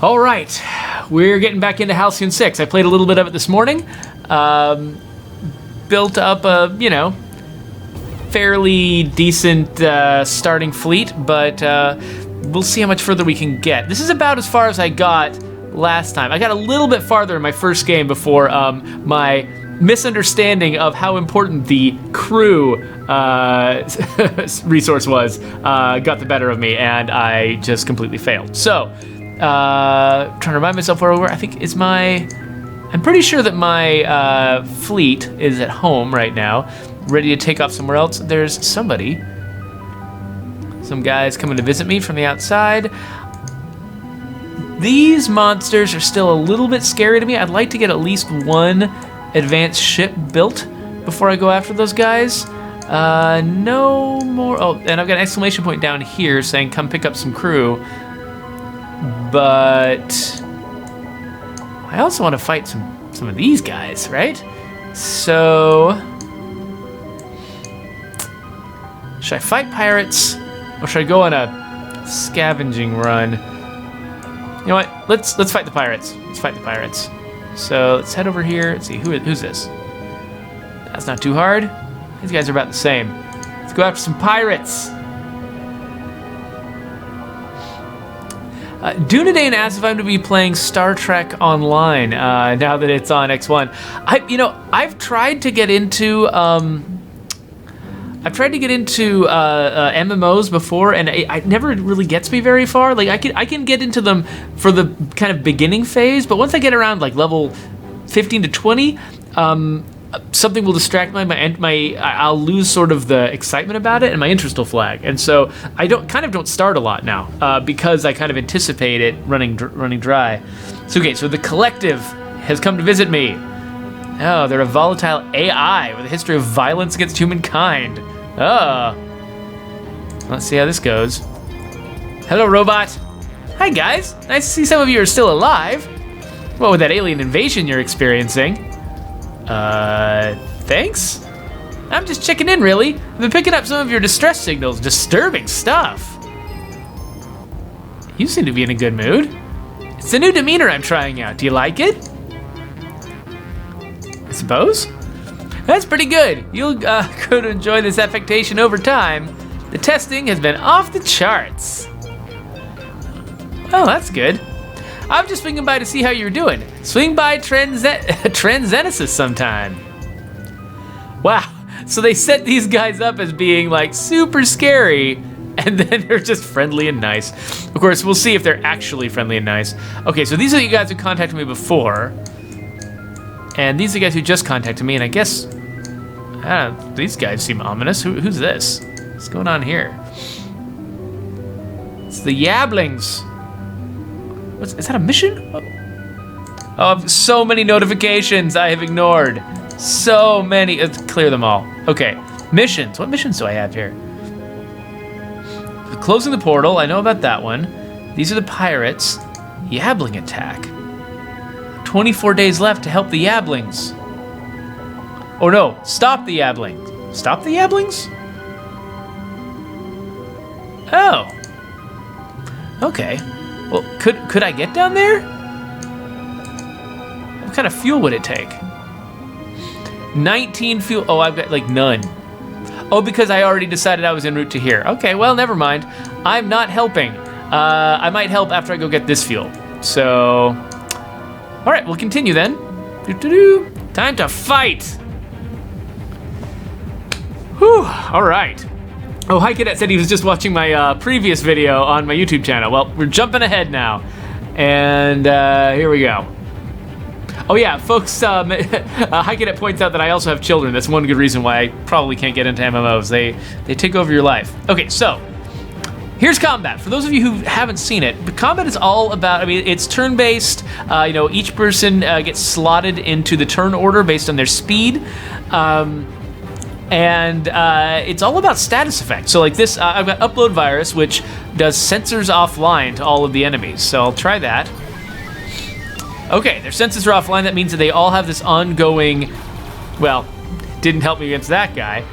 All right, we're getting back into Halcyon 6. I played a little bit of it this morning. Built up a, fairly decent starting fleet, but we'll see how much further we can get. This is about as far as I got last time. I got a little bit farther in my first game before my misunderstanding of how important the crew resource was got the better of me, and I just completely failed. So, trying to remind myself where we were. I think it's I'm pretty sure that my fleet is at home right now, ready to take off somewhere else. There's some guys coming to visit me from the outside. These monsters are still a little bit scary to me. I'd like to get at least one advanced ship built before I go after those guys. No more. Oh, and I've got an exclamation point down here saying come pick up some crew. But I also want to fight some of these guys, right? So should I fight pirates or should I go on a scavenging run? You know what? Let's fight the pirates. Let's fight the pirates. So let's head over here. Let's see who's this. That's not too hard. These guys are about the same. Let's go after some pirates. Dunedain asks if I'm to be playing Star Trek Online now that it's on X1. I've tried to get into MMOs before, and it never really gets me very far. Like I can get into them for the kind of beginning phase, but once I get around like level 15 to 20, something will distract I'll lose sort of the excitement about it, and my interest will flag. And so I don't start a lot now because I kind of anticipate it running dry. So the collective has come to visit me. Oh, they're a volatile AI with a history of violence against humankind. Oh. Let's see how this goes. Hello, robot. Hi, guys. Nice to see some of you are still alive. What with that alien invasion you're experiencing? Thanks? I'm just checking in, really. I've been picking up some of your distress signals. Disturbing stuff. You seem to be in a good mood. It's a new demeanor I'm trying out. Do you like it? I suppose? That's pretty good. You'll go to enjoy this affectation over time. The testing has been off the charts. Oh, that's good. I'm just swinging by to see how you're doing. Swing by Transgenesis sometime. Wow, so they set these guys up as being like super scary, and then they're just friendly and nice. Of course, we'll see if they're actually friendly and nice. Okay, so these are the guys who contacted me before. And these are the guys who just contacted me, and I guess, these guys seem ominous. Who's this? What's going on here? It's the Yablings. Is that a mission? Oh, so many notifications I have ignored. So many. Let's clear them all. Okay, missions. What missions do I have here? Closing the portal, I know about that one. These are the pirates. Yabling attack. 24 days left to help the Yablings. Oh no, stop the Yablings. Stop the Yablings? Oh. Okay. Well, could I get down there? What kind of fuel would it take? 19 fuel. Oh, I've got like none. Oh, because I already decided I was en route to here. Okay, well, never mind. I'm not helping. I might help after I go get this fuel. So, all right, we'll continue then. Time to fight. Whew, all right. Oh, Hi Cadet said he was just watching my previous video on my YouTube channel. Well, we're jumping ahead now. And here we go. Oh yeah, folks, Hi Cadet points out that I also have children. That's one good reason why I probably can't get into MMOs. They take over your life. Okay, so here's combat. For those of you who haven't seen it, the combat is all about, it's turn-based. Each person gets slotted into the turn order based on their speed. And it's all about status effects. So like this, I've got Upload Virus, which does sensors offline to all of the enemies. So I'll try that. Okay, their sensors are offline. That means that they all have this ongoing, well, didn't help me against that guy.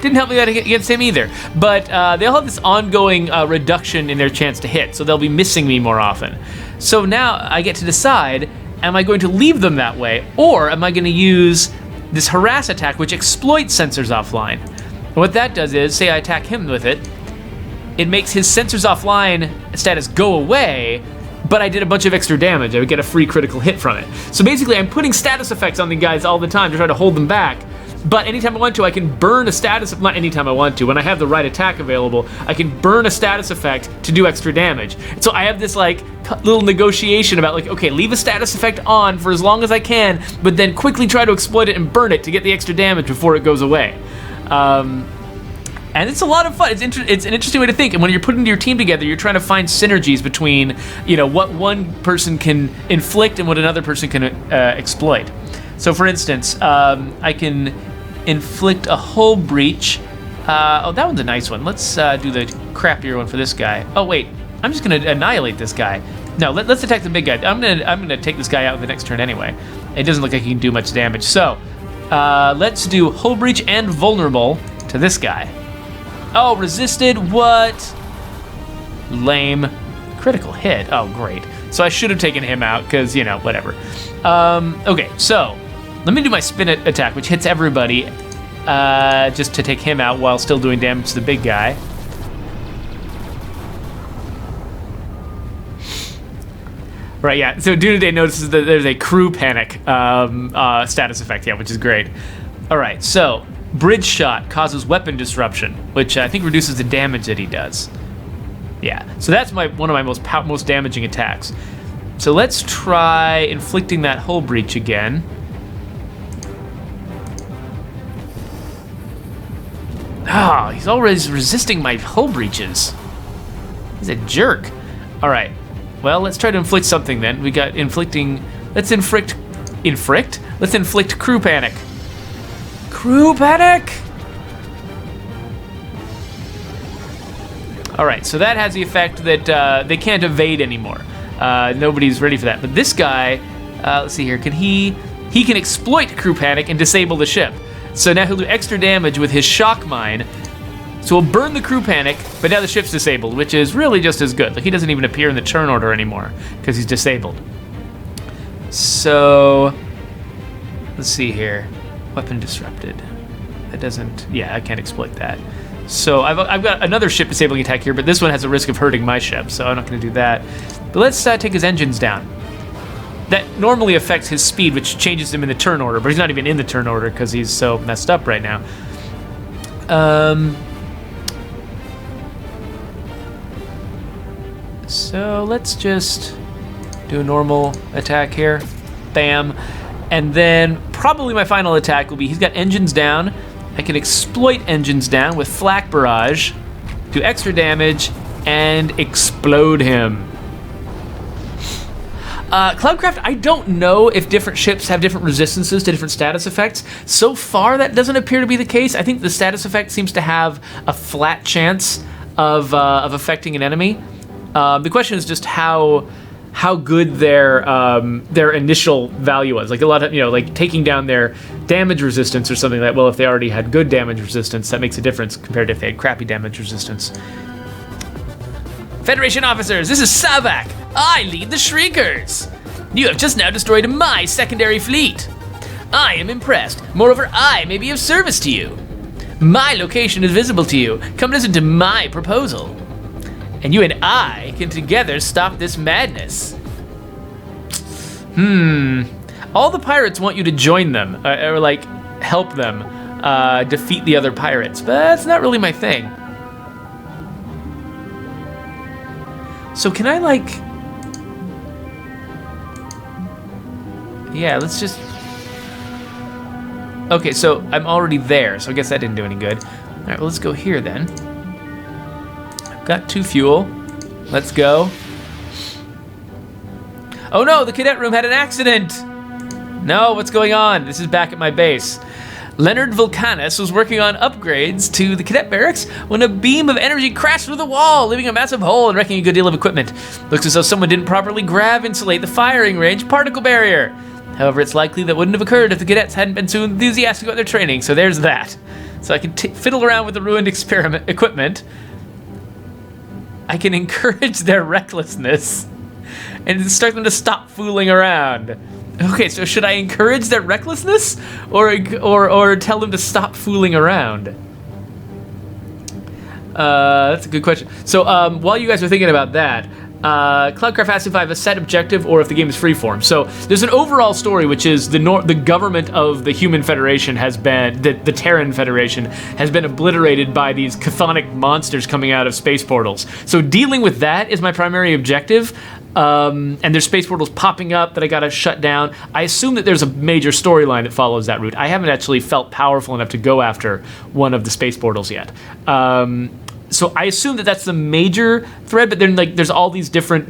didn't help me out against him either. But they all have this ongoing reduction in their chance to hit, so they'll be missing me more often. So now I get to decide, am I going to leave them that way, or am I going to use this harass attack, which exploits sensors offline? And what that does is, say I attack him with it, it makes his sensors offline status go away, but I did a bunch of extra damage. I would get a free critical hit from it. So basically, I'm putting status effects on the guys all the time to try to hold them back. But anytime I want to, I can burn a status, not anytime I want to, when I have the right attack available, I can burn a status effect to do extra damage. So I have this like little negotiation about like, okay, leave a status effect on for as long as I can, but then quickly try to exploit it and burn it to get the extra damage before it goes away. And it's a lot of fun. It's an interesting way to think. And when you're putting your team together, you're trying to find synergies between, you know, what one person can inflict and what another person can exploit. So, for instance, I can inflict a hull breach. Oh, that one's a nice one. Let's do the crappier one for this guy. Oh wait, I'm just gonna annihilate this guy. No, let's attack the big guy. I'm gonna take this guy out the next turn anyway. It doesn't look like he can do much damage. So, let's do hull breach and vulnerable to this guy. Oh, resisted, what? Lame. Critical hit, oh great. So I should have taken him out, because, you know, whatever. Okay, so, let me do my spin attack, which hits everybody, just to take him out while still doing damage to the big guy. Right, yeah, so Dunaday notices that there's a crew panic status effect, yeah, which is great. All right, so, bridge shot causes weapon disruption, which I think reduces the damage that he does. Yeah, so that's one of my most damaging attacks. So let's try inflicting that hull breach again. Ah, he's always resisting my hull breaches. He's a jerk. All right, well, let's try to inflict something then. We got inflicting, let's inflict crew panic. Crew panic! All right, so that has the effect that they can't evade anymore. Nobody's ready for that. But this guy, let's see here, he can exploit crew panic and disable the ship. So now he'll do extra damage with his shock mine. So he'll burn the crew panic, but now the ship's disabled, which is really just as good. Like, he doesn't even appear in the turn order anymore because he's disabled. So, let's see here. Weapon disrupted. That doesn't, yeah, I can't exploit that. So I've got another ship disabling attack here, but this one has a risk of hurting my ship, so I'm not going to do that. But let's take his engines down. That normally affects his speed, which changes him in the turn order, but he's not even in the turn order because he's so messed up right now. So let's just do a normal attack here. Bam. And then probably my final attack will be, he's got engines down. I can exploit engines down with flak barrage, do extra damage, and explode him. Cloudcraft, I don't know if different ships have different resistances to different status effects. So far, that doesn't appear to be the case. I think the status effect seems to have a flat chance of affecting an enemy. The question is just how good their initial value was. Like a lot of, like taking down their damage resistance or something like that. Well, if they already had good damage resistance, that makes a difference compared to if they had crappy damage resistance. Federation officers, this is Savak. I lead the Shriekers. You have just now destroyed my secondary fleet. I am impressed. Moreover, I may be of service to you. My location is visible to you. Come listen to my proposal. And you and I can together stop this madness. All the pirates want you to join them, or like help them defeat the other pirates, but that's not really my thing. So can I like... Yeah, let's just... Okay, so I'm already there, so I guess that didn't do any good. All right, well, let's go here then. I've got 2 fuel. Let's go. Oh no, the cadet room had an accident! No, what's going on? This is back at my base. Leonard Vulcanus was working on upgrades to the cadet barracks when a beam of energy crashed through the wall, leaving a massive hole and wrecking a good deal of equipment. Looks as though someone didn't properly grav insulate the firing range particle barrier. However, it's likely that wouldn't have occurred if the cadets hadn't been so enthusiastic about their training, so there's that. So I can fiddle around with the ruined equipment. I can encourage their recklessness and instruct them to stop fooling around. Okay, so should I encourage their recklessness or tell them to stop fooling around? That's a good question. So while you guys are thinking about that, Cloudcraft asks if I have a set objective or if the game is freeform. So there's an overall story, which is the government of the Human Federation has been, the Terran Federation has been obliterated by these chthonic monsters coming out of space portals. So dealing with that is my primary objective. And there's space portals popping up that I gotta shut down. I assume that there's a major storyline that follows that route. I haven't actually felt powerful enough to go after one of the space portals yet. So I assume that that's the major thread, but then like there's all these different,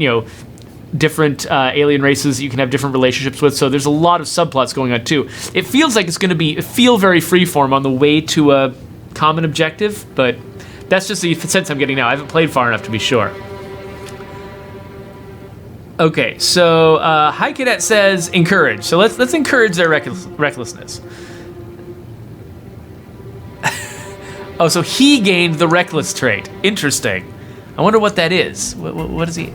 different alien races that you can have different relationships with. So there's a lot of subplots going on too. It feels like it's going to feel very freeform on the way to a common objective, but that's just the sense I'm getting now. I haven't played far enough to be sure. Okay, so High Cadet says encourage. So let's encourage their recklessness. Oh, so he gained the reckless trait. Interesting. I wonder what that is. What is he?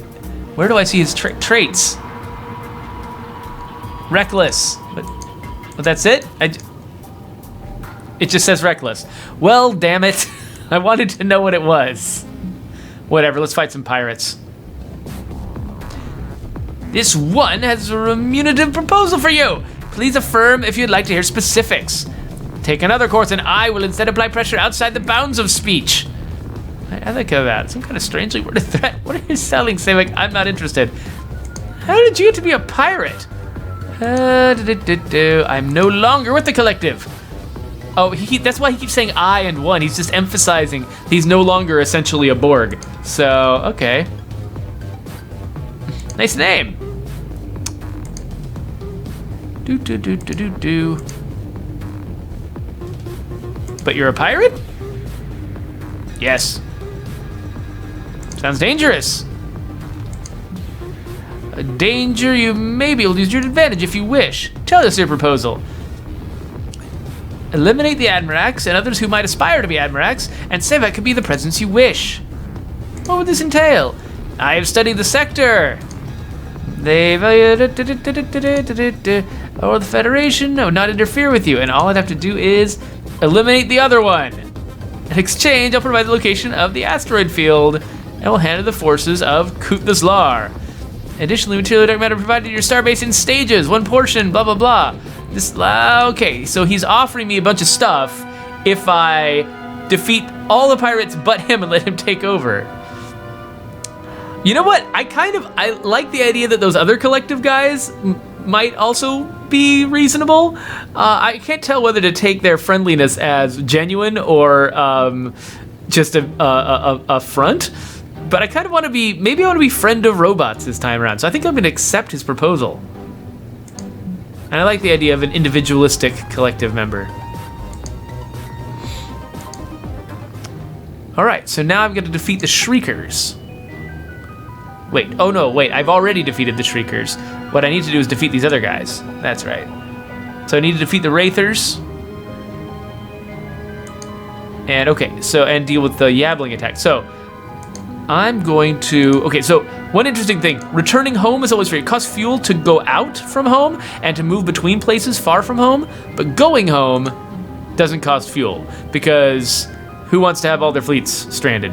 Where do I see his traits? Reckless. But that's it? It just says reckless. Well, damn it. I wanted to know what it was. Whatever, let's fight some pirates. This one has a remunerative proposal for you. Please affirm if you'd like to hear specifics. Take another course and I will instead apply pressure outside the bounds of speech. I think of that. Some kind of strangely worded threat. What are you selling, Savik? I'm not interested. How did you get to be a pirate? I'm no longer with the collective. Oh, that's why he keeps saying I and one. He's just emphasizing he's no longer essentially a Borg. So, okay. Nice name. But you're a pirate? Yes. Sounds dangerous. A danger you may be able to use your advantage if you wish. Tell us your proposal. Eliminate the Admirax and others who might aspire to be Admirax, and Sevek could be the presence you wish. What would this entail? I have studied the sector. They value or the Federation, no, not interfere with you, and all I'd have to do is eliminate the other one. In exchange, I'll provide the location of the asteroid field, and will hand it the forces of Kuthaslar. Additionally, material dark matter provided to your starbase in stages, one portion, blah blah blah. Okay, so he's offering me a bunch of stuff if I defeat all the pirates but him and let him take over. You know what? I like the idea that those other collective guys might also be reasonable. I can't tell whether to take their friendliness as genuine or just a front. But I kind of want to be, maybe I want to be friend of robots this time around. So I think I'm going to accept his proposal. And I like the idea of an individualistic collective member. All right, so now I'm going to defeat the Shriekers. Wait, oh no, wait, I've already defeated the Shriekers. What I need to do is defeat these other guys. That's right. So I need to defeat the Wraithers. And okay, so, and deal with the Yabbling attack. So, I'm going to, okay, so one interesting thing, returning home is always free. It costs fuel to go out from home and to move between places far from home, but going home doesn't cost fuel because who wants to have all their fleets stranded?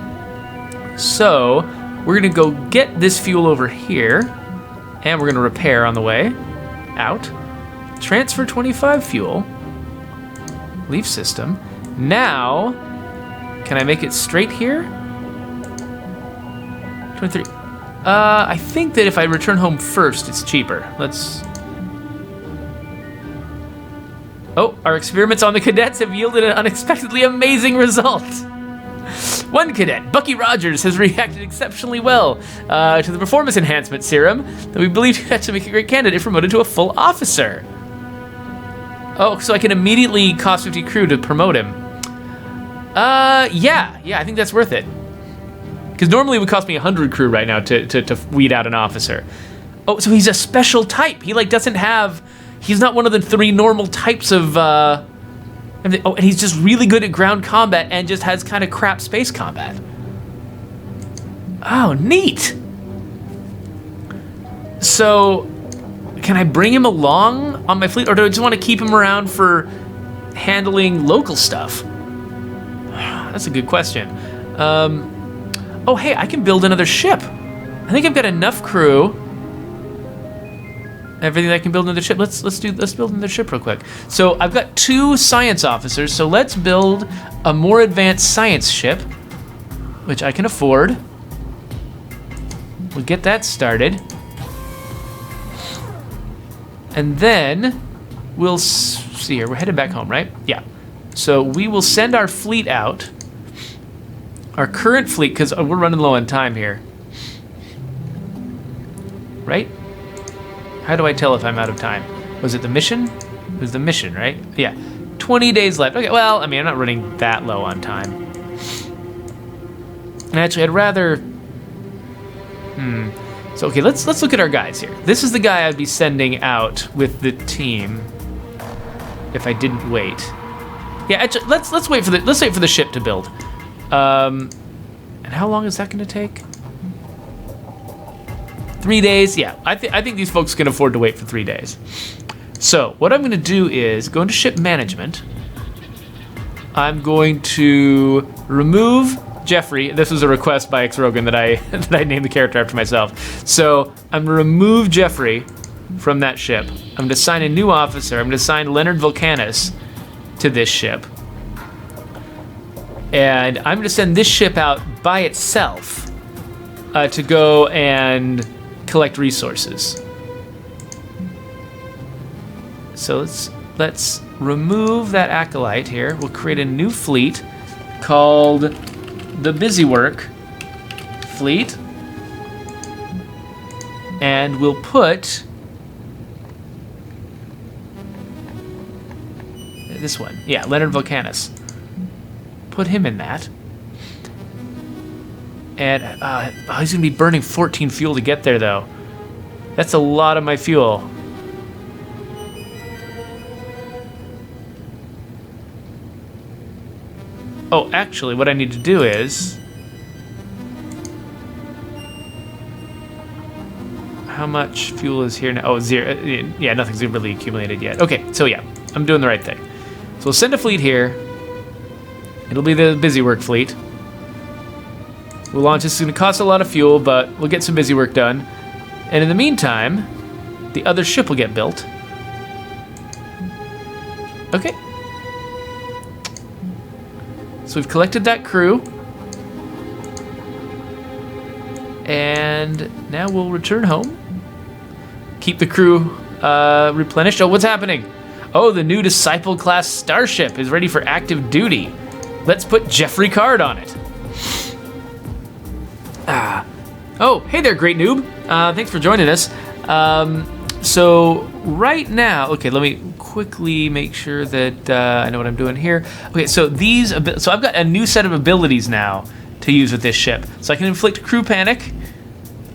So, we're gonna go get this fuel over here and we're gonna repair on the way out. Transfer 25 fuel, leave system. Now, can I make it straight here? 23. I think that if I return home first, it's cheaper. Let's... Oh, our experiments on the cadets have yielded an unexpectedly amazing result. One cadet, Bucky Rogers, has reacted exceptionally well to the performance enhancement serum that we believe to actually make a great candidate promoted to a full officer. Oh, so I can immediately cost 50 crew to promote him. Yeah, I think that's worth it. Because normally it would cost me 100 crew right now to weed out an officer. Oh, so he's a special type. He like doesn't have, he's not one of the 3 normal types of And he's just really good at ground combat and just has kind of crap space combat. Oh, neat. So, can I bring him along on my fleet, or do I just want to keep him around for handling local stuff? That's a good question. Oh, hey, I can build another ship. I think I've got enough crew. Everything that I can build another ship. Let's build another ship real quick. So I've got 2 science officers. So let's build a more advanced science ship, which I can afford. We'll get that started. And then we'll see here. We're headed back home, right? Yeah. So we will send our fleet out. Our current fleet, because we're running low on time here. Right? How do I tell if I'm out of time? Was it the mission? It was the mission, right? Yeah. 20 days left. Okay, well, I mean, I'm not running that low on time. And actually, I'd rather... So, okay, let's look at our guys here. This is the guy I'd be sending out with the team if I didn't wait. Yeah, actually, let's wait for the ship to build. And how long is that going to take? 3 days. Yeah, I think these folks can afford to wait for 3 days. So what I'm going to do is go into ship management. I'm going to remove Geoffrey. This was a request by X Rogan that I named the character after myself. So I'm going to remove Geoffrey from that ship. I'm going to assign a new officer. I'm going to assign Leonard Vulcanus to this ship. And I'm going to send this ship out by itself to go and collect resources. So let's remove that acolyte here. We'll create a new fleet called the Busywork Fleet. And we'll put this one. Yeah, Leonard Vulcanus. Put him in that. And he's going to be burning 14 fuel to get there, though. That's a lot of my fuel. Oh, actually, what I need to do is... How much fuel is here now? Oh, 0. Yeah, nothing's really accumulated yet. Okay, so yeah, I'm doing the right thing. So we'll send a fleet here. It'll be the Busywork fleet. We'll launch. This is going to cost a lot of fuel, but we'll get some busy work done. And in the meantime, the other ship will get built. Okay. So we've collected that crew. And now we'll return home. Keep the crew replenished. Oh, what's happening? Oh, the new Disciple class starship is ready for active duty. Let's put Geoffrey Card on it. Oh, hey there, great noob. Thanks for joining us. So right now, okay, let me quickly make sure that I know what I'm doing here. Okay, so so I've got a new set of abilities now to use with this ship. So I can inflict crew panic.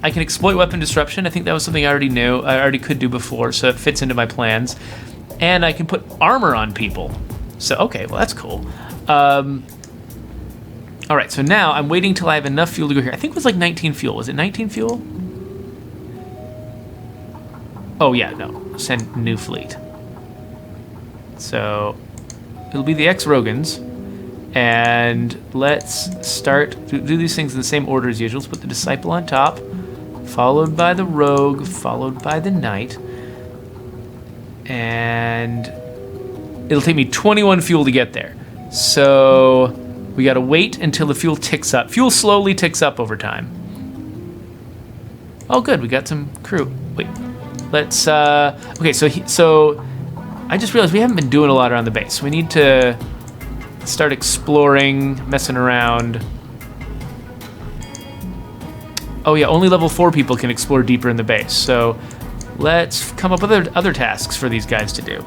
I can exploit weapon disruption. I think that was something I already could do before, so it fits into my plans. And I can put armor on people. So, okay, well, that's cool. All right, so now I'm waiting till I have enough fuel to go here. I think it was like 19 fuel. Was it 19 fuel? Oh, yeah, no. Send new fleet. So it'll be the X-Rogans. And let's start to do these things in the same order as usual. Let's put the Disciple on top, followed by the Rogue, followed by the Knight. And it'll take me 21 fuel to get there. So we gotta wait until the fuel ticks up. Fuel slowly ticks up over time. Oh, good, we got some crew. Wait, let's, okay, so I just realized we haven't been doing a lot around the base. We need to start exploring, messing around. Oh yeah, only level 4 people can explore deeper in the base. So let's come up with other tasks for these guys to do.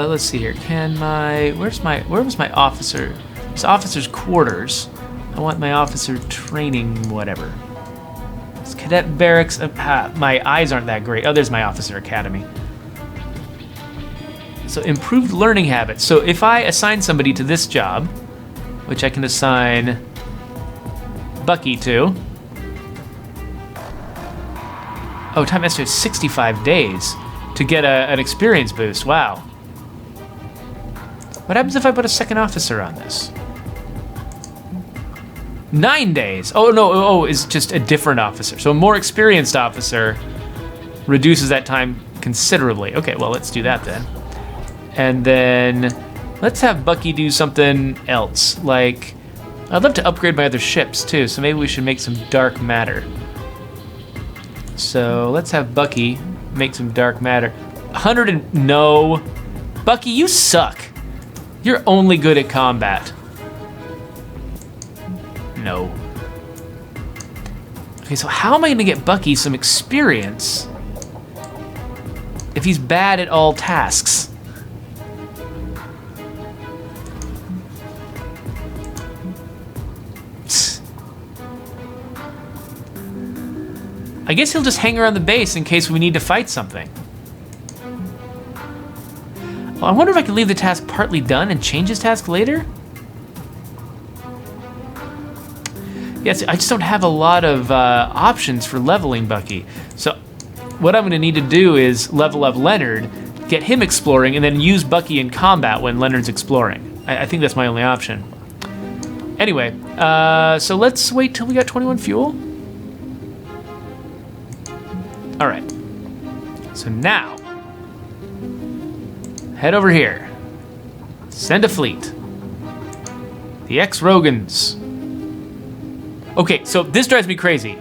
Let's see here. Where's my officer? It's officer's quarters. I want my officer training, whatever. It's cadet barracks. My eyes aren't that great. Oh, there's my officer academy. So improved learning habits. So if I assign somebody to this job, which I can assign Bucky to. Oh, time master has 65 days to get an experience boost. Wow. What happens if I put a second officer on this? 9 days. Oh, no, oh, it's just a different officer. So a more experienced officer reduces that time considerably. Okay, well, let's do that then. And then let's have Bucky do something else. Like, I'd love to upgrade my other ships too, so maybe we should make some dark matter. So let's have Bucky make some dark matter. 100 and no. Bucky, you suck. You're only good at combat. No. Okay, so how am I gonna get Bucky some experience if he's bad at all tasks? I guess he'll just hang around the base in case we need to fight something. Well, I wonder if I can leave the task partly done and change his task later? Yes, I just don't have a lot of options for leveling Bucky. So what I'm gonna need to do is level up Leonard, get him exploring, and then use Bucky in combat when Leonard's exploring. I think that's my only option. Anyway, so let's wait till we got 21 fuel. All right, so now, head over here, send a fleet, the ex-Rogans. Okay, so this drives me crazy.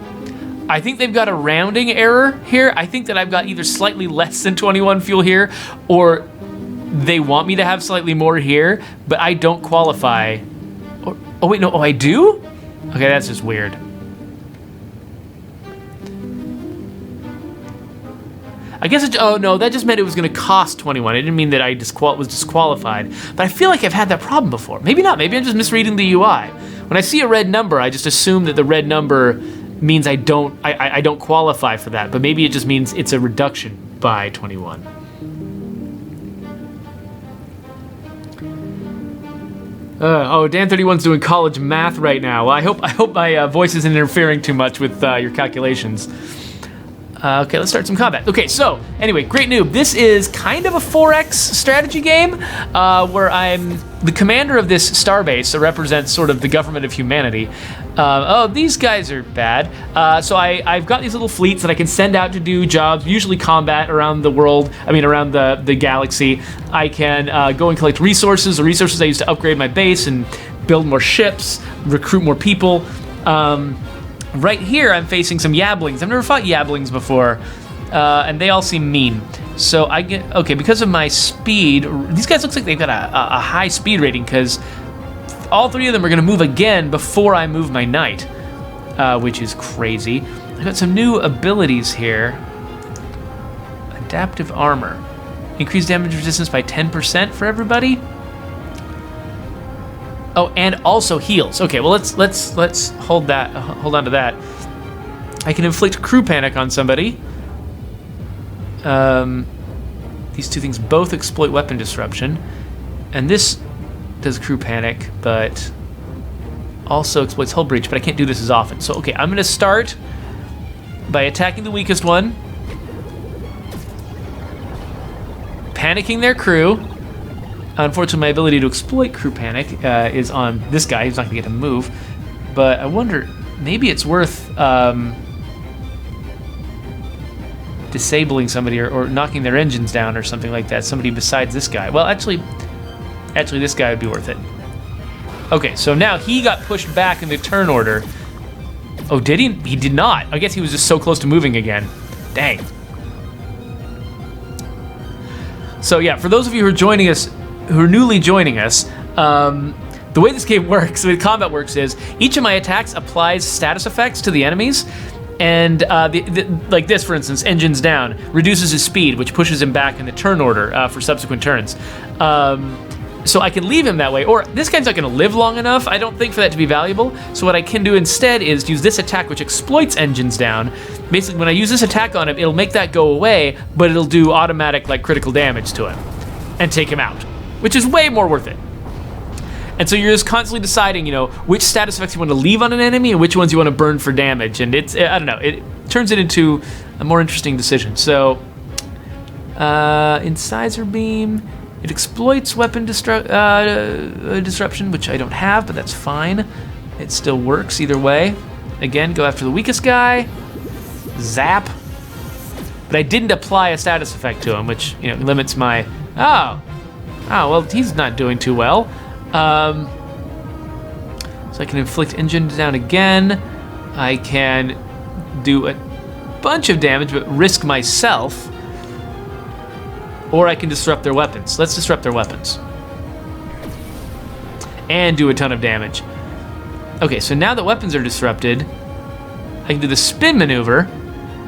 I think they've got a rounding error here. I think that I've got either slightly less than 21 fuel here, or they want me to have slightly more here, but I don't qualify. Oh wait, no, oh I do? Okay, that's just weird. I guess oh no, that just meant it was gonna cost 21. It didn't mean that I was disqualified. But I feel like I've had that problem before. Maybe not, maybe I'm just misreading the UI. When I see a red number, I just assume that the red number means I don't qualify for that, but maybe it just means it's a reduction by 21. Oh, Dan31's doing college math right now. Well, I hope my voice isn't interfering too much with your calculations. Okay, let's start some combat. Okay, so anyway, Great Noob. This is kind of a 4X strategy game where I'm the commander of this starbase that represents sort of the government of humanity. Oh, these guys are bad. So I've got these little fleets that I can send out to do jobs, usually combat around the world, around the galaxy. I can go and collect resources, the resources I use to upgrade my base and build more ships, recruit more people. Right here, I'm facing some Yablings. I've never fought Yablings before, and they all seem mean. So I get, okay, because of my speed, these guys looks like they've got a high speed rating because all three of them are gonna move again before I move my knight, which is crazy. I got some new abilities here. Adaptive armor. Increased damage resistance by 10% for everybody. Oh, and also heals. Okay, well let's hold on to that. I can inflict crew panic on somebody. These two things both exploit weapon disruption, and this does crew panic, but also exploits hull breach. But I can't do this as often. So okay, I'm gonna start by attacking the weakest one, panicking their crew. Unfortunately, my ability to exploit crew panic is on this guy. He's not gonna get to move. But I wonder, maybe it's worth disabling somebody or knocking their engines down or something like that. Somebody besides this guy. Well, actually, this guy would be worth it. Okay, so now he got pushed back in the turn order. Oh, did he? He did not. I guess he was just so close to moving again. Dang. So yeah, for those of you who are joining us, who are newly joining us, the way this game works, the way combat works is each of my attacks applies status effects to the enemies, and like this, for instance, engines down, reduces his speed, which pushes him back in the turn order for subsequent turns. So I can leave him that way, or this guy's not gonna live long enough, I don't think, for that to be valuable. So what I can do instead is use this attack, which exploits engines down. Basically, when I use this attack on him, it'll make that go away, but it'll do automatic, like, critical damage to him. and take him out, which is way more worth it. And so you're just constantly deciding, which status effects you want to leave on an enemy and which ones you want to burn for damage. And I don't know, it turns it into a more interesting decision. So, Incisor Beam, it exploits weapon disruption, which I don't have, but that's fine. It still works either way. Again, go after the weakest guy. Zap. But I didn't apply a status effect to him, which, limits my... Oh, well, he's not doing too well. So I can inflict engine down again. I can do a bunch of damage, but risk myself. Or I can disrupt their weapons. Let's disrupt their weapons. And do a ton of damage. Okay, so now that weapons are disrupted, I can do the spin maneuver,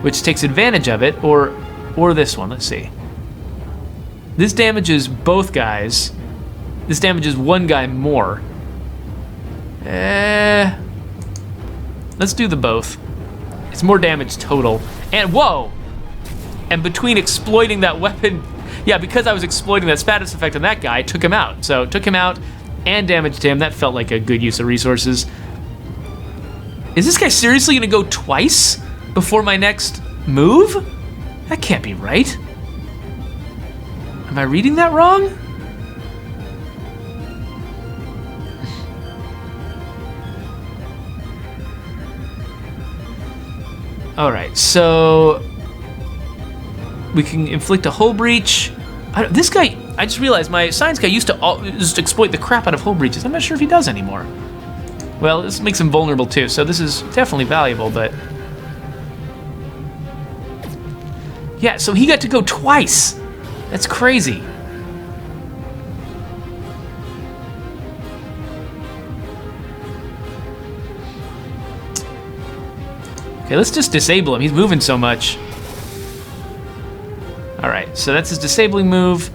which takes advantage of it, or this one, let's see. This damages both guys. This damages one guy more. Let's do the both. It's more damage total. And whoa! And between exploiting that weapon, yeah, because I was exploiting that status effect on that guy, I took him out. So took him out and damaged him. That felt like a good use of resources. Is this guy seriously gonna go twice before my next move? That can't be right. Am I reading that wrong? All right, so we can inflict a hull breach. This guy, I just realized my science guy used to just exploit the crap out of hull breaches. I'm not sure if he does anymore. Well, this makes him vulnerable too, so this is definitely valuable, but... Yeah, so he got to go twice. That's crazy. Okay, let's just disable him. He's moving so much. All right, so that's his disabling move.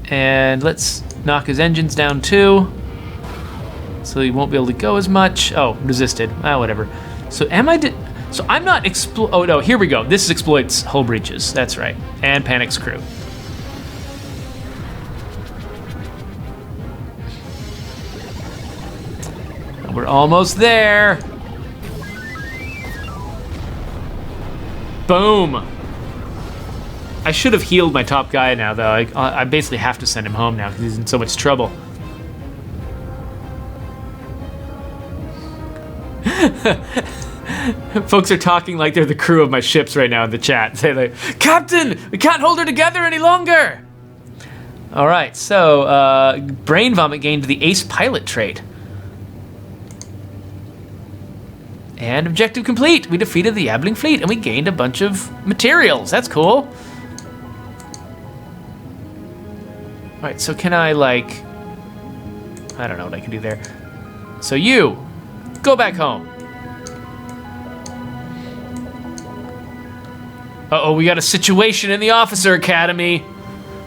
And let's knock his engines down too. So he won't be able to go as much. Oh, resisted. Ah, whatever. So so I'm not oh no, here we go. This exploits hull breaches. That's right. And panics crew. We're almost there. Boom. I should have healed my top guy now, though. I basically have to send him home now because he's in so much trouble. Folks are talking like they're the crew of my ships right now in the chat. Say like, Captain, we can't hold her together any longer. All right, so Brain Vomit gained the Ace Pilot trait. And objective complete. We defeated the Abbling fleet and we gained a bunch of materials. That's cool. All right, so can I I don't know what I can do there. So you, go back home. Uh-oh, we got a situation in the Officer Academy.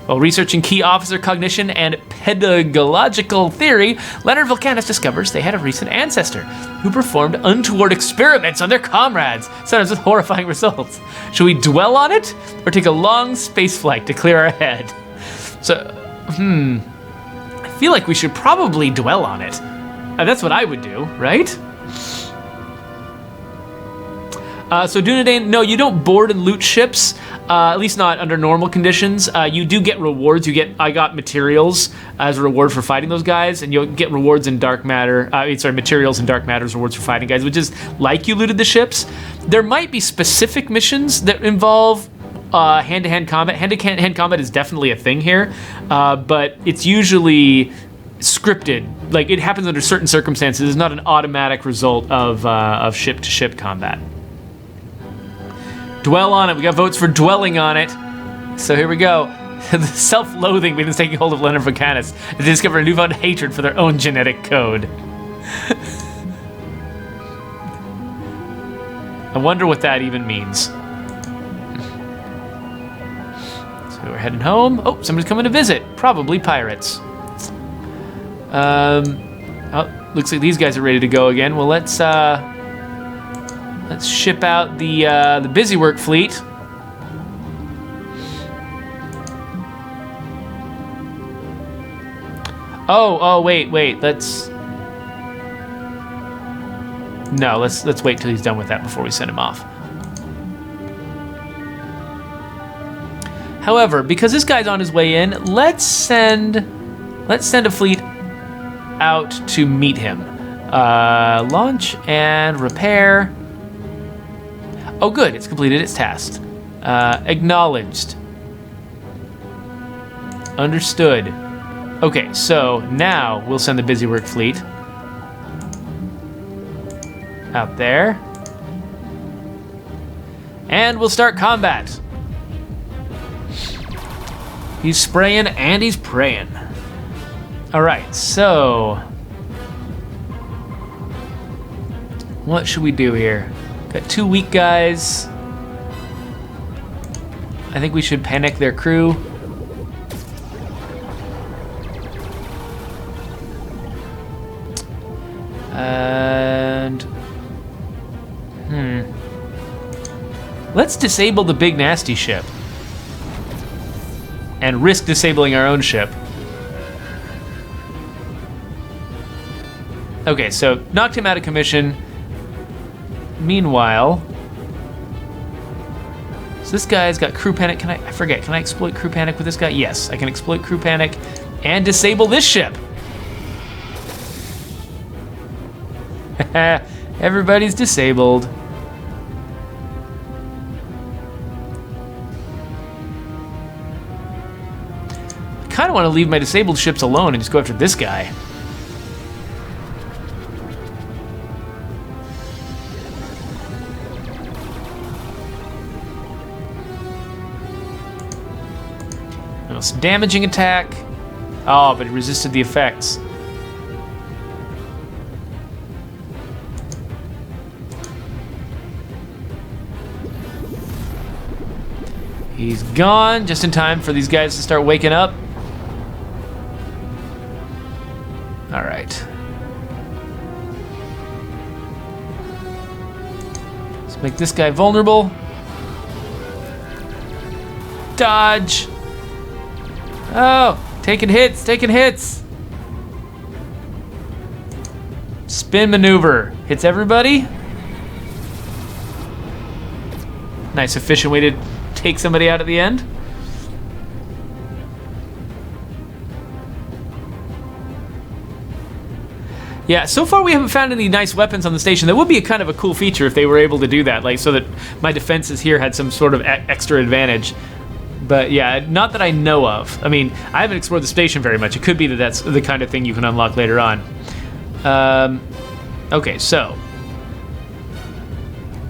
While researching key officer cognition and pedagogical theory, Leonard Vulcanus discovers they had a recent ancestor who performed untoward experiments on their comrades, sometimes with horrifying results. Should we dwell on it, or take a long space flight to clear our head? So, I feel like we should probably dwell on it. That's what I would do, right? So Dunedain, no, you don't board and loot ships, at least not under normal conditions. You do get rewards. I got materials as a reward for fighting those guys, and you'll get rewards in dark matter. Materials in dark matter as rewards for fighting guys, which is like you looted the ships. There might be specific missions that involve hand-to-hand combat. Hand-to-hand combat is definitely a thing here, but it's usually scripted. Like, it happens under certain circumstances. It's not an automatic result of ship-to-ship combat. Dwell on it. We got votes for dwelling on it. So here we go. The self-loathing begins taking hold of Leonard Vulcanus. They discover a newfound hatred for their own genetic code. I wonder what that even means. So we're heading home. Oh, somebody's coming to visit. Probably pirates. Oh, looks like these guys are ready to go again. Well, let's ship out the Busywork fleet. Oh, wait. Let's wait till he's done with that before we send him off. However, because this guy's on his way in, let's send a fleet out to meet him. Launch and repair. Oh, good. It's completed its task. Acknowledged. Understood. Okay, so now we'll send the Busywork fleet out there. And we'll start combat. He's spraying and he's praying. All right, so what should we do here? Got 2 weak guys. I think we should panic their crew. And let's disable the big nasty ship and risk disabling our own ship. Okay, so knocked him out of commission. Meanwhile, so this guy's got crew panic. Can I exploit crew panic with this guy? Yes, I can exploit crew panic and disable this ship. Everybody's disabled. I kind of want to leave my disabled ships alone and just go after this guy. Most damaging attack. Oh, but it resisted the effects. He's gone, just in time for these guys to start waking up. All right. Let's make this guy vulnerable. Dodge. Oh, taking hits. Spin maneuver. Hits everybody. Nice, efficient way to take somebody out at the end. Yeah, so far we haven't found any nice weapons on the station. That would be a kind of a cool feature if they were able to do that, like so that my defenses here had some sort of extra advantage. But yeah, not that I know of. I mean, I haven't explored the station very much. It could be that that's the kind of thing you can unlock later on. Okay, so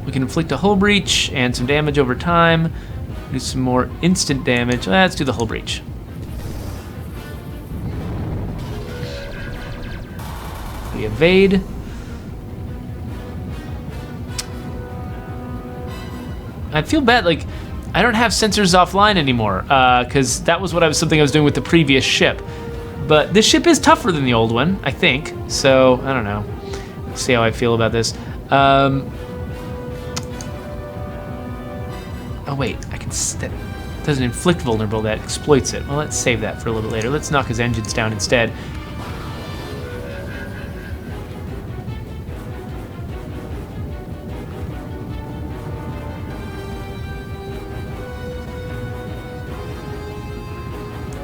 we can inflict a hull breach and some damage over time. Do some more instant damage. Let's do the hull breach. We evade. I feel bad, like, I don't have sensors offline anymore, because that was something I was doing with the previous ship. But this ship is tougher than the old one, I think. So, I don't know. Let's see how I feel about this. Oh wait, that doesn't inflict vulnerable, that exploits it. Well, let's save that for a little bit later. Let's knock his engines down instead.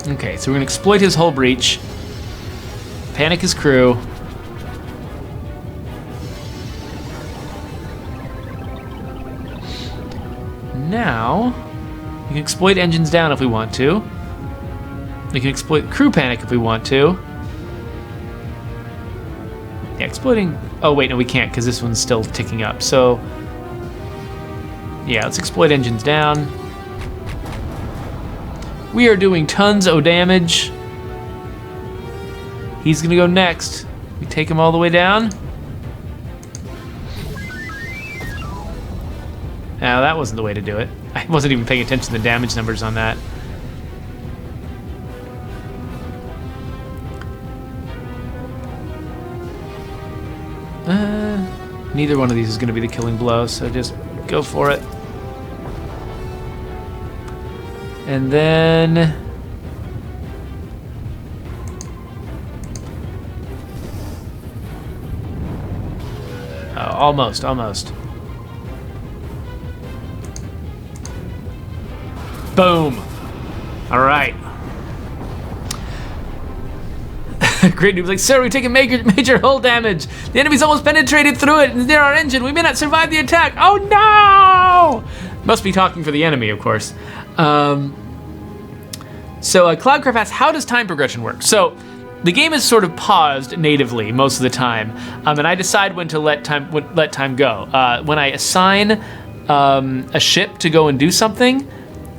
Okay, so we're gonna exploit his hull breach, panic his crew. Now, we can exploit engines down if we want to. We can exploit crew panic if we want to. Yeah, exploiting... Oh, wait, no, we can't, because this one's still ticking up. So, yeah, let's exploit engines down. We are doing tons of damage. He's gonna go next. We take him all the way down. Now, that wasn't the way to do it. I wasn't even paying attention to the damage numbers on that. Neither one of these is going to be the killing blow, so just go for it. And then... Almost. Boom. All right. Great Noob's like, sir, we've taken major hull damage. The enemy's almost penetrated through it and near our engine. We may not survive the attack. Oh no! Must be talking for the enemy, of course. So Cloudcraft asks, how does time progression work? So the game is sort of paused natively most of the time, and I decide when to let time go. When I assign a ship to go and do something,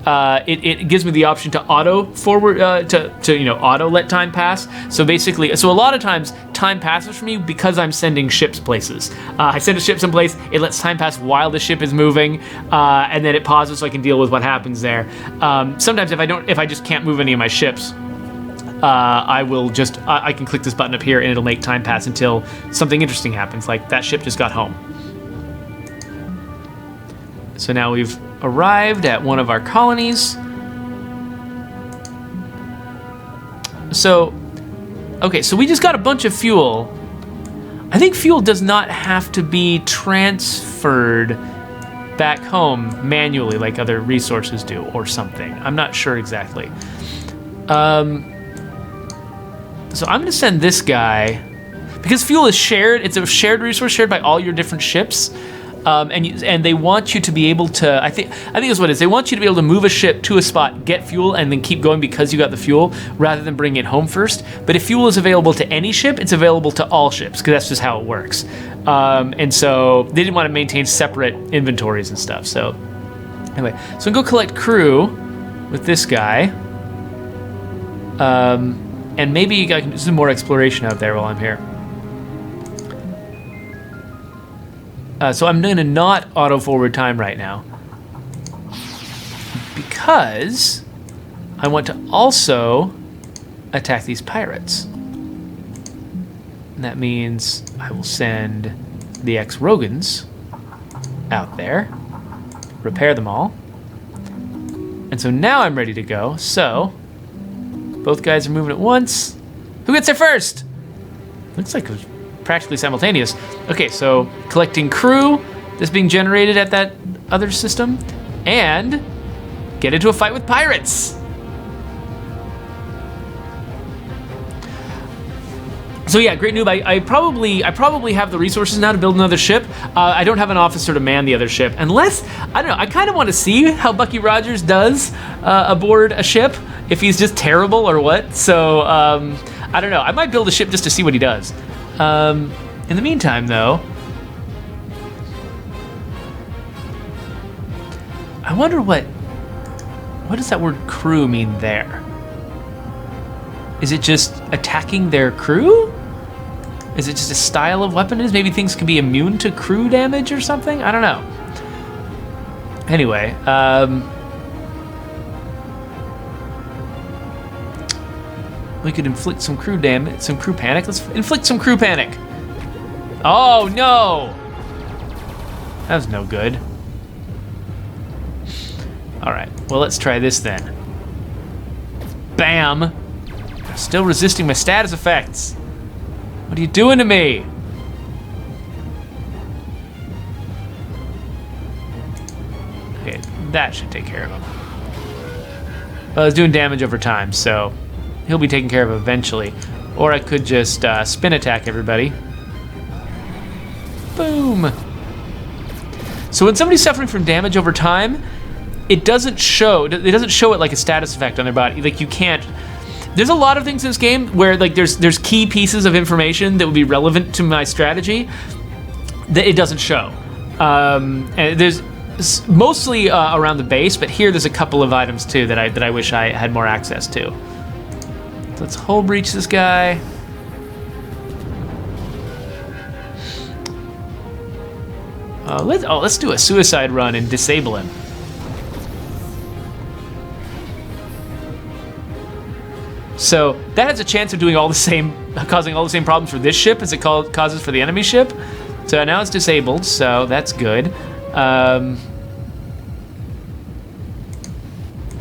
it gives me the option to auto forward to auto let time pass. So basically, a lot of times time passes for me because I'm sending ships places. I send a ship someplace, it lets time pass while the ship is moving, and then it pauses so I can deal with what happens there. Sometimes if I just can't move any of my ships, I can click this button up here and it'll make time pass until something interesting happens, like that ship just got home. So now we've arrived at one of our colonies. So we just got a bunch of fuel. I think fuel does not have to be transferred back home manually like other resources do or something. I'm not sure exactly. So I'm gonna send this guy, because fuel is shared, it's a shared resource shared by all your different ships. And they want you to be able to, I think that's what it is. They want you to be able to move a ship to a spot, get fuel, and then keep going because you got the fuel, rather than bring it home first. But if fuel is available to any ship, it's available to all ships, because that's just how it works. And so they didn't want to maintain separate inventories and stuff. So anyway, so I'm gonna go collect crew with this guy. And maybe I can do some more exploration out there while I'm here. So I'm gonna not auto forward time right now because I want to also attack these pirates. And that means I will send the ex-Rogans out there, repair them all. And so now I'm ready to go. So both guys are moving at once. Who gets there first? Looks like it was practically simultaneous. Okay, so collecting crew that's being generated at that other system, and get into a fight with pirates. So yeah, Great Noob, I probably have the resources now to build another ship. I don't have an officer to man the other ship, unless, I don't know, I kind of want to see how Bucky Rogers does aboard a ship, if he's just terrible or what. So I don't know, I might build a ship just to see what he does. In the meantime, though, I wonder what does that word crew mean there? Is it just attacking their crew? Is it just a style of weapon? Maybe things can be immune to crew damage or something? I don't know. Anyway, we could inflict some crew damage, some crew panic. Let's inflict some crew panic. Oh no! That was no good. All right, well, let's try this then. Bam! Still resisting my status effects. What are you doing to me? Okay, that should take care of him. Well, it's doing damage over time, so he'll be taken care of eventually. Or I could just spin attack everybody. Boom! So when somebody's suffering from damage over time, it doesn't show it like a status effect on their body. Like, you can't. There's a lot of things in this game where, like, there's key pieces of information that would be relevant to my strategy that it doesn't show. And there's mostly around the base, but here there's a couple of items too that I wish I had more access to. So let's hull breach this guy. Let's do a suicide run and disable him. So that has a chance of doing causing all the same problems for this ship as it causes for the enemy ship. So now it's disabled, so that's good.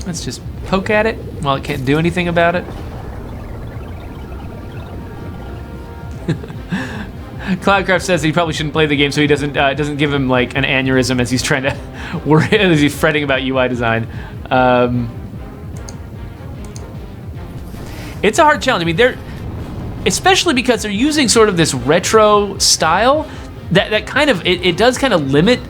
Let's just poke at it while it can't do anything about it. Cloudcraft says he probably shouldn't play the game so he doesn't give him like an aneurysm as he's trying to worry, as he's fretting about UI design. It's a hard challenge. I mean, especially because they're using sort of this retro style that kind of it does kind of limit,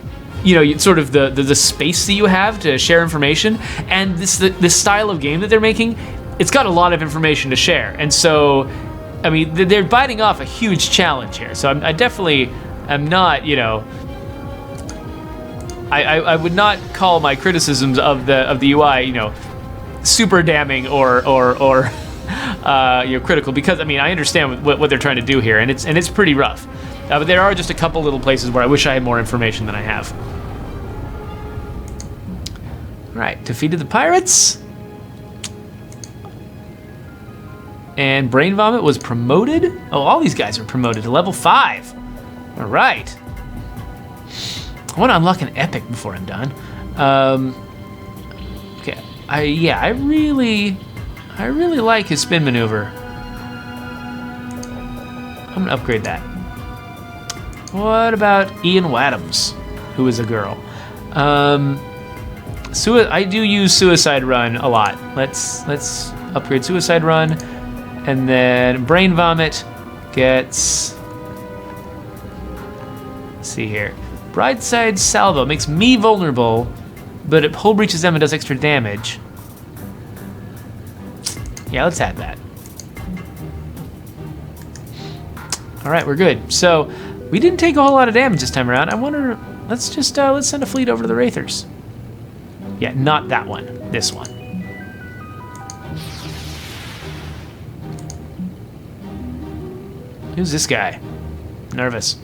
sort of the space that you have to share information, and this style of game that they're making, it's got a lot of information to share, and so I mean they're biting off a huge challenge here. So I definitely am not, I would not call my criticisms of the UI, super damning or critical, because I mean I understand what they're trying to do here, and it's pretty rough. But there are just a couple little places where I wish I had more information than I have. All right, defeated the pirates. And Brain Vomit was promoted. Oh, all these guys are promoted to level 5. All right. I want to unlock an epic before I'm done. Okay, I really like his spin maneuver. I'm gonna upgrade that. What about Ian Wadhams, who is a girl? I do use Suicide Run a lot. Let's upgrade Suicide Run, and then Brain Vomit gets. Let's see here. Brideside Salvo makes me vulnerable, but it hull breaches them and does extra damage. Yeah, let's add that. All right, we're good. So we didn't take a whole lot of damage this time around. I wonder, let's send a fleet over to the Wraithers. Yeah, not that one, this one. Who's this guy? Nervous.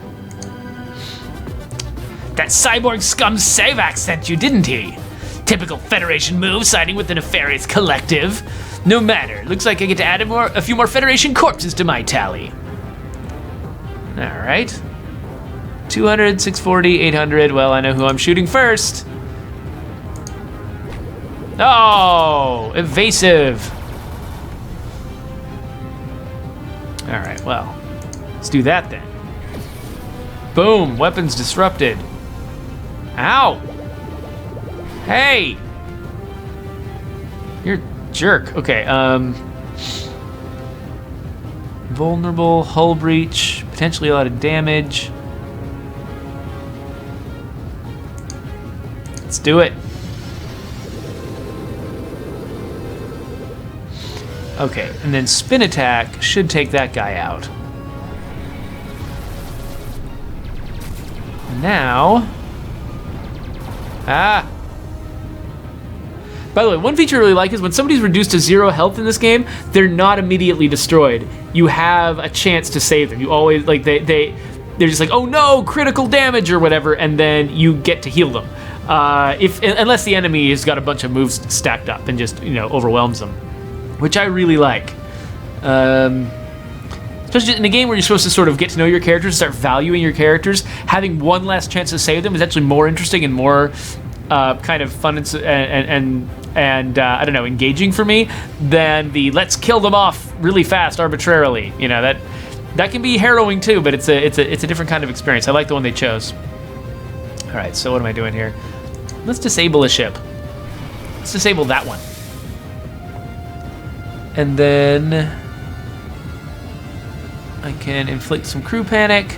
That cyborg scum Savax sent you, didn't he? Typical Federation move, siding with the nefarious collective. No matter, looks like I get to add a few more Federation corpses to my tally. All right. 200, 640, 800. Well, I know who I'm shooting first. Oh, evasive. All right, well, let's do that then. Boom, weapons disrupted. Ow. Hey. You're a jerk. Okay, vulnerable, hull breach, potentially a lot of damage. Let's do it. Okay, and then spin attack should take that guy out. Now, by the way, one feature I really like is when somebody's reduced to 0 health in this game, they're not immediately destroyed. You have a chance to save them. You always, like, they're just like, oh no, critical damage or whatever, and then you get to heal them. Unless the enemy has got a bunch of moves stacked up and just, overwhelms them, which I really like. Especially in a game where you're supposed to sort of get to know your characters, start valuing your characters, having one last chance to save them is actually more interesting and more kind of fun and I don't know, engaging for me than the let's kill them off really fast arbitrarily. That can be harrowing too, but it's a different kind of experience. I like the one they chose. All right, so what am I doing here? Let's disable a ship. Let's disable that one. And then I can inflict some crew panic.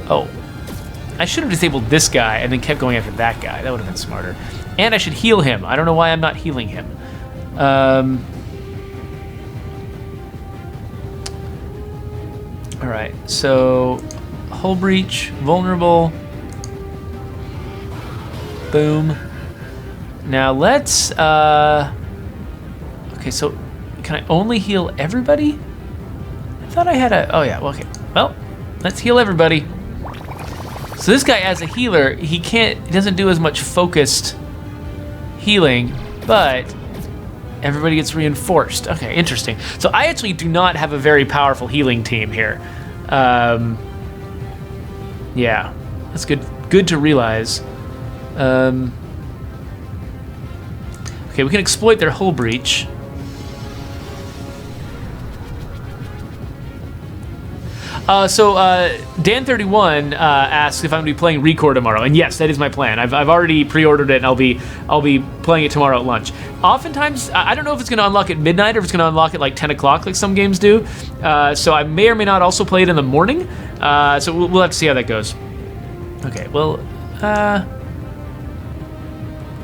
Oh, I should have disabled this guy and then kept going after that guy. That would have been smarter. And I should heal him. I don't know why I'm not healing him. All right, so hull breach, vulnerable. Boom. Now let's, okay, so can I only heal everybody? I thought I had oh yeah, well, okay. Well, let's heal everybody. So this guy, as a healer, he doesn't do as much focused healing, but everybody gets reinforced. Okay, interesting. So I actually do not have a very powerful healing team here. Yeah, that's good to realize. Okay, we can exploit their hull breach. Dan31 asks if I'm going to be playing Recore tomorrow, and yes, that is my plan. I've already pre-ordered it, and I'll be playing it tomorrow at lunch. Oftentimes, I don't know if it's going to unlock at midnight or if it's going to unlock at like 10 o'clock, like some games do. So I may or may not also play it in the morning. So we'll have to see how that goes. Okay, well,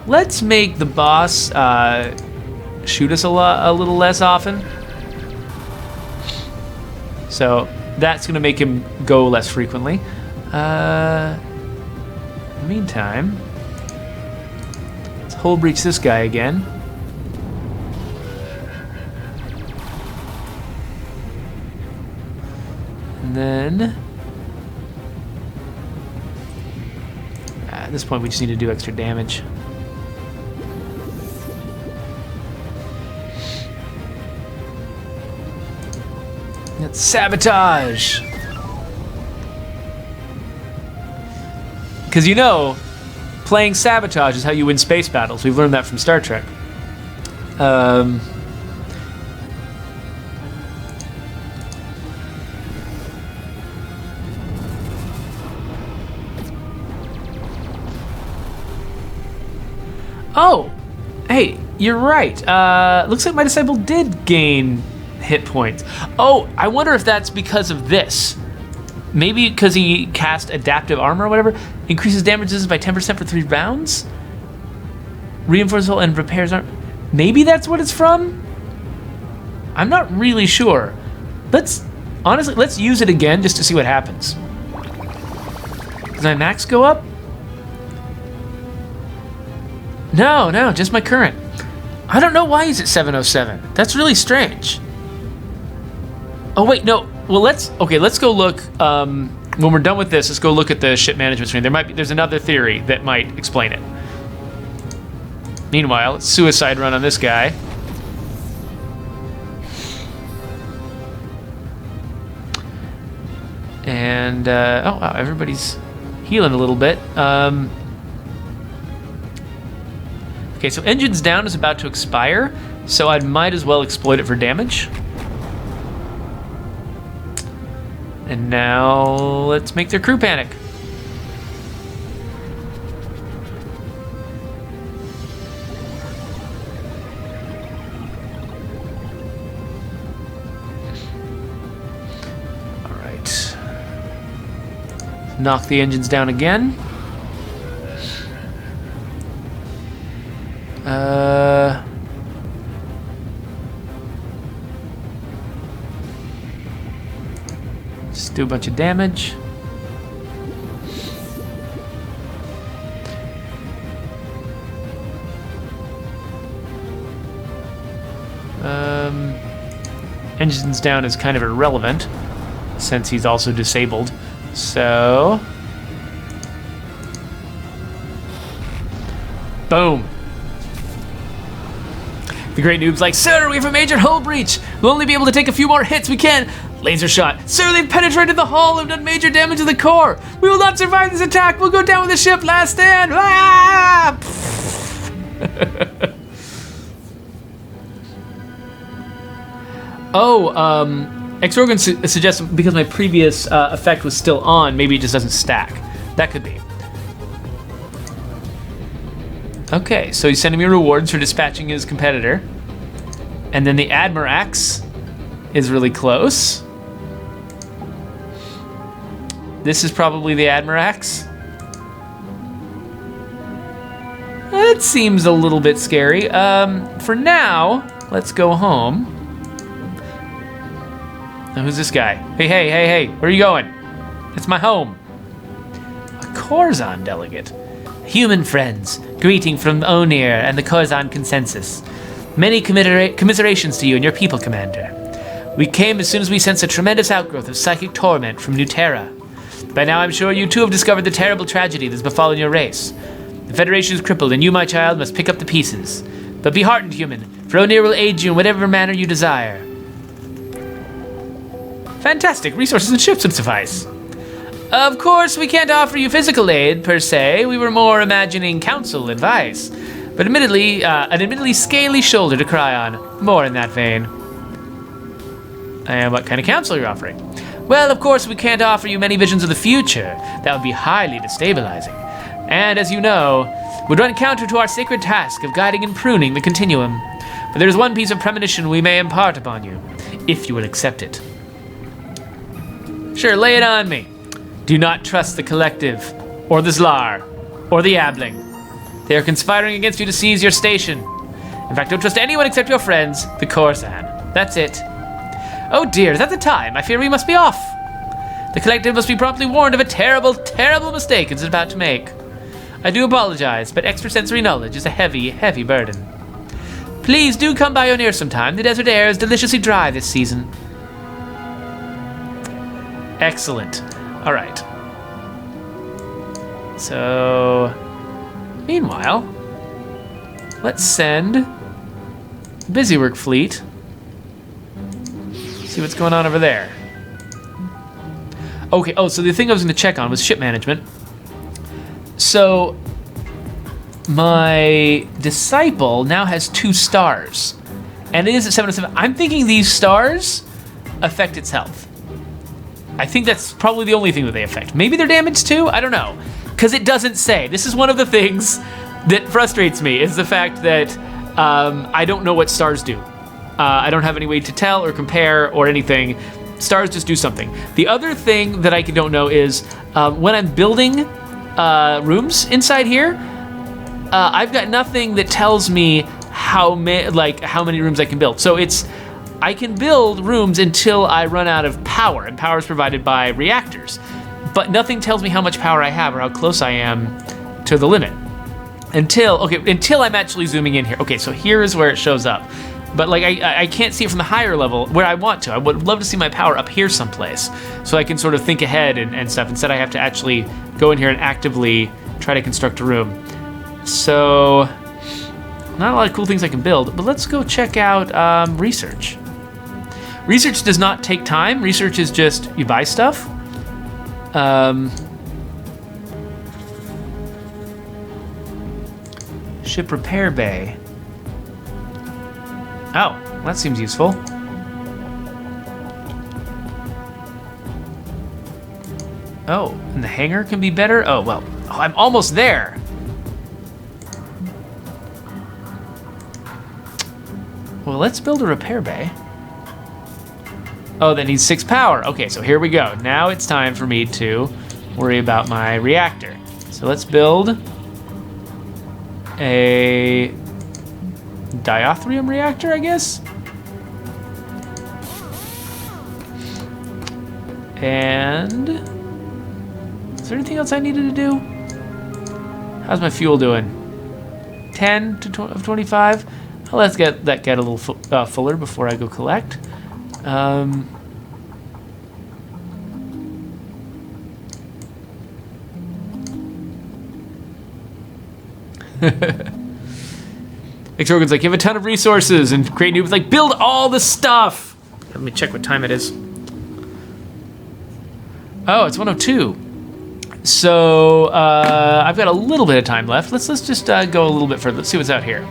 let's make the boss shoot us a little less often. So that's going to make him go less frequently. In the meantime, let's hull breach this guy again. And then at this point we just need to do extra damage. That's sabotage. Because you know, playing sabotage is how you win space battles. We've learned that from Star Trek. Oh, hey, you're right. Looks like my disciple did gain hit points. Oh, I wonder if that's because of this. Maybe because he cast adaptive armor or whatever. Increases damage resistance by 10% for 3 rounds. Reinforces hull and repairs armor. Maybe that's what it's from? I'm not really sure. Let's use it again just to see what happens. Does my max go up? No, just my current. I don't know why he's at 707. That's really strange. Oh wait, no. Well, let's go look. When we're done with this, let's go look at the ship management screen. There's another theory that might explain it. Meanwhile, it's suicide run on this guy. And oh wow, everybody's healing a little bit. Okay, so engines down is about to expire, so I might as well exploit it for damage. And now let's make their crew panic. All right. Knock the engines down again. Just do a bunch of damage. Engines down is kind of irrelevant since he's also disabled. So, boom. The great noob's like, sir, we have a major hull breach. We'll only be able to take a few more hits. We can't. Laser shot. Sir, they've penetrated the hull and done major damage to the core. We will not survive this attack. We'll go down with the ship. Last stand. Ah! X-Organ suggests because my previous effect was still on, maybe it just doesn't stack. That could be. Okay, so he's sending me rewards for dispatching his competitor. And then the Admirax is really close. This is probably the Admirax. That seems a little bit scary. For now, let's go home. Now, who's this guy? Hey, where are you going? It's my home. A Corzon delegate. Human friends, greeting from Onir and the Corzon consensus. Many commiserations to you and your people, Commander. We came as soon as we sensed a tremendous outgrowth of psychic torment from New Terra. By now I'm sure you too have discovered the terrible tragedy that's befallen your race. The Federation is crippled and you, my child, must pick up the pieces. But be heartened, human, for Onir will aid you in whatever manner you desire. Fantastic, resources and ships would suffice. Of course, we can't offer you physical aid, per se. We were more imagining counsel, advice. But admittedly, an admittedly scaly shoulder to cry on. More in that vein. And what kind of counsel you're offering? Well, of course, we can't offer you many visions of the future. That would be highly destabilizing. And as you know, would run counter to our sacred task of guiding and pruning the continuum. But there is one piece of premonition we may impart upon you, if you will accept it. Sure, lay it on me. Do not trust the Collective, or the Zlar, or the Abling. They are conspiring against you to seize your station. In fact, don't trust anyone except your friends, the Corsan. That's it. Oh dear, is that the time? I fear we must be off. The Collective must be promptly warned of a terrible, terrible mistake it's about to make. I do apologize, but extrasensory knowledge is a heavy, heavy burden. Please do come by O'Near sometime. The desert air is deliciously dry this season. Excellent. All right. So, meanwhile, let's send the Busywork fleet. See what's going on over there. Okay, oh, so the thing I was going to check on was ship management. So, my disciple now has 2 stars, and it is at 7 of 7. I'm thinking these stars affect its health. I think that's probably the only thing that they affect. Maybe they're damaged too? I don't know. Because it doesn't say. This is one of the things that frustrates me, is the fact that I don't know what stars do. I don't have any way to tell or compare or anything. Stars just do something. The other thing that I don't know is when I'm building rooms inside here, I've got nothing that tells me how many rooms I can build. So I can build rooms until I run out of power, and power is provided by reactors. But nothing tells me how much power I have or how close I am to the limit. Until I'm actually zooming in here. Okay, so here is where it shows up. But I can't see it from the higher level where I want to. I would love to see my power up here someplace, so I can sort of think ahead and stuff. Instead, I have to actually go in here and actively try to construct a room. So, not a lot of cool things I can build, but let's go check out research. Research does not take time. Research is just, you buy stuff. Ship repair bay. Oh, that seems useful. Oh, and the hangar can be better? Oh, well, I'm almost there. Well, let's build a repair bay. Oh, that needs 6 power. Okay, so here we go. Now it's time for me to worry about my reactor. So let's build a diatherium reactor, I guess? And is there anything else I needed to do? How's my fuel doing? 10 of 25? Well, let's get a little fuller before I go collect. Organ's like, you have a ton of resources, and Great Noob's like, build all the stuff. Let me check what time it is. Oh, it's 1:02. So I've got a little bit of time left. Let's just go a little bit further. Let's see what's out here.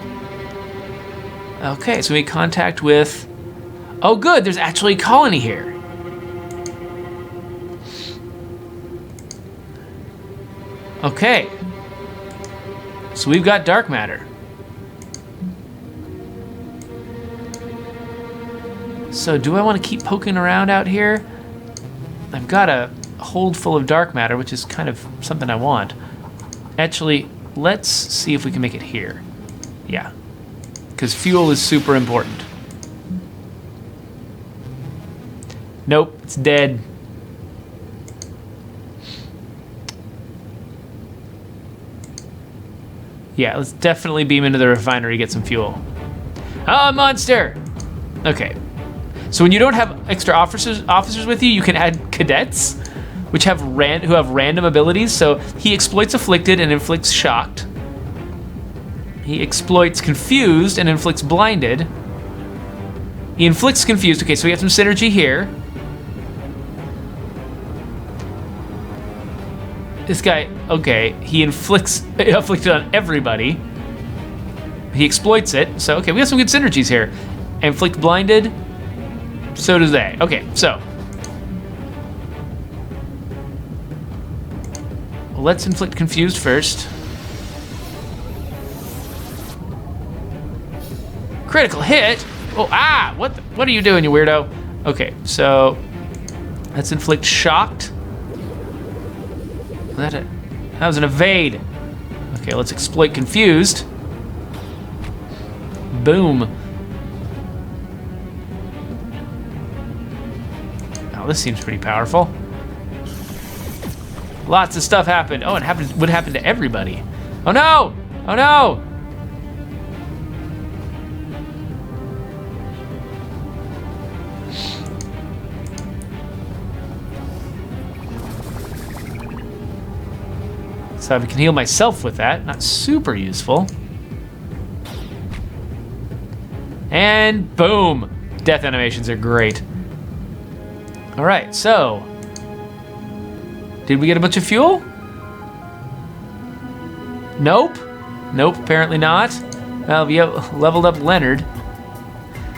Okay, so we make contact with. Oh, good. There's actually a colony here. Okay. So we've got dark matter. So do I want to keep poking around out here? I've got a hold full of dark matter, which is kind of something I want. Actually, let's see if we can make it here. Yeah, because fuel is super important. Nope, it's dead. Yeah, let's definitely beam into the refinery, get some fuel. Ah, monster! Okay. So when you don't have extra officers with you, you can add cadets, which have who have random abilities. So he exploits afflicted and inflicts shocked. He exploits confused and inflicts blinded. He inflicts confused. Okay, so we have some synergy here. This guy, okay, he inflicts afflicted on everybody. He exploits it. So okay, we have some good synergies here. Inflict blinded. So does they. Okay, so let's inflict confused first. Critical hit? Oh, ah! What are you doing, you weirdo? Okay, so let's inflict shocked. That was an evade. Okay, let's exploit confused. Boom. Oh, this seems pretty powerful. Lots of stuff happened. Oh, it would happen to everybody. Oh no! Oh no! So I can heal myself with that. Not super useful. And boom! Death animations are great. All right, so did we get a bunch of fuel? Nope. Nope, apparently not. Well, we have leveled up Leonard.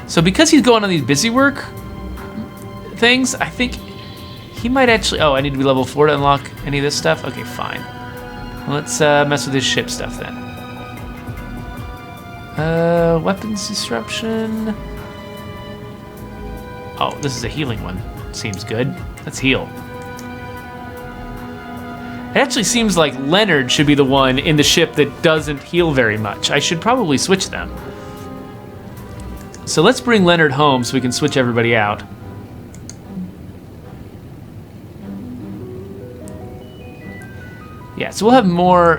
So because he's going on these busy work things, I think he might actually... Oh, I need to be level 4 to unlock any of this stuff? Okay, fine. Let's mess with his ship stuff then. Weapons disruption. Oh, this is a healing one. Seems good. Let's heal. It actually seems like Leonard should be the one in the ship that doesn't heal very much. I should probably switch them. So let's bring Leonard home so we can switch everybody out. Yeah, so we'll have more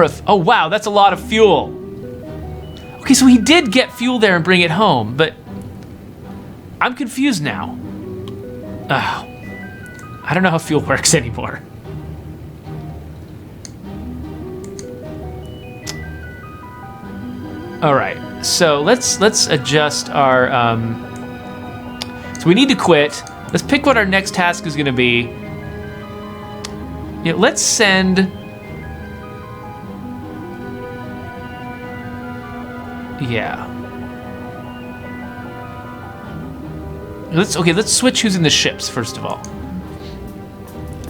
of... Oh, wow, that's a lot of fuel. Okay, so he did get fuel there and bring it home, but I'm confused now. Oh, I don't know how fuel works anymore. All right, so let's adjust our... So we need to quit. Let's pick what our next task is going to be. Yeah, let's send... Yeah. Let's switch who's in the ships, first of all.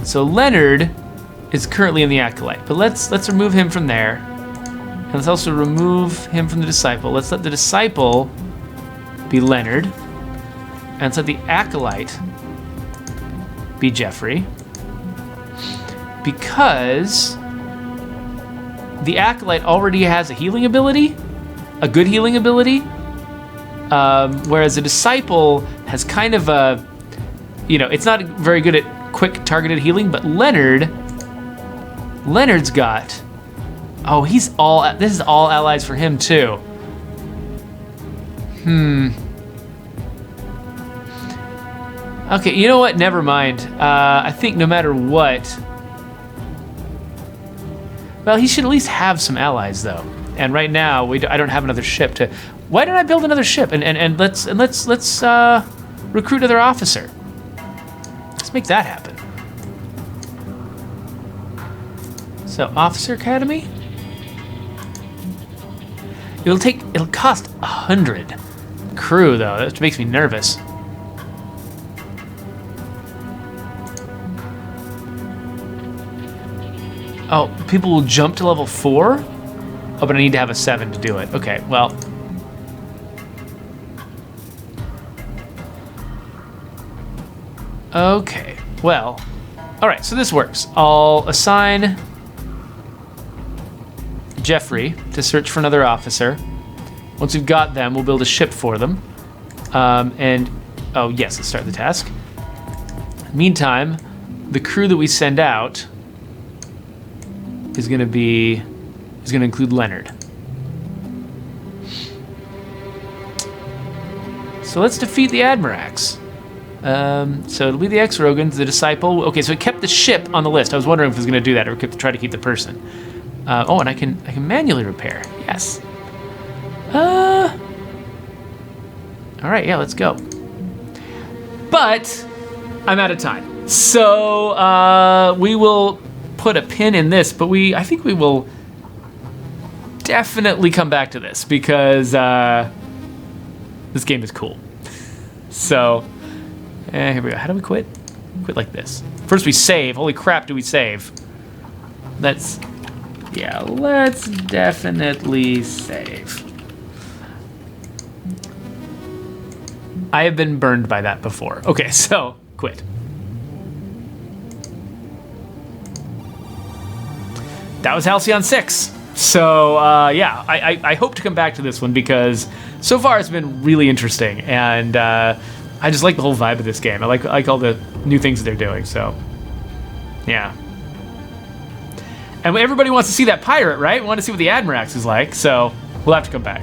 So Leonard is currently in the Acolyte, but let's remove him from there. And let's also remove him from the Disciple. Let's let the Disciple be Leonard. And let's let the Acolyte be Geoffrey. Because the Acolyte already has a healing ability, a good healing ability, whereas the Disciple has kind of a, it's not very good at quick targeted healing, but Leonard's got, oh, this is all allies for him too. Okay, you know what, never mind. I think no matter what, well, he should at least have some allies, though. And right now, I don't have another ship to... Why don't I build another ship? And let's recruit another officer. Let's make that happen. So, Officer Academy? It'll cost 100 crew, though. That makes me nervous. Oh, people will jump to level 4? Oh, but I need to have a 7 to do it. Okay, well. Okay, well. All right, so this works. I'll assign Geoffrey to search for another officer. Once we've got them, we'll build a ship for them. Oh yes, let's start the task. Meantime, the crew that we send out is going to include Leonard. So let's defeat the Admirax. So it'll be the Ex-Rogans, the Disciple. Okay, so it kept the ship on the list. I was wondering if it was going to do that or try to keep the person. Oh, and I can manually repair. Yes. All right, yeah, let's go. But I'm out of time. So we will put a pin in this, but I think we will definitely come back to this because this game is cool. So here we go. How do we quit? Quit like this. First we save. Holy crap, do we save? let's definitely save. I have been burned by that before. Okay, so quit. That was Halcyon 6. So yeah, I hope to come back to this one because so far it's been really interesting, and I just like the whole vibe of this game. I like all the new things that they're doing. So yeah, and everybody wants to see that pirate, right? We want to see what the Admirax is like. So we'll have to come back.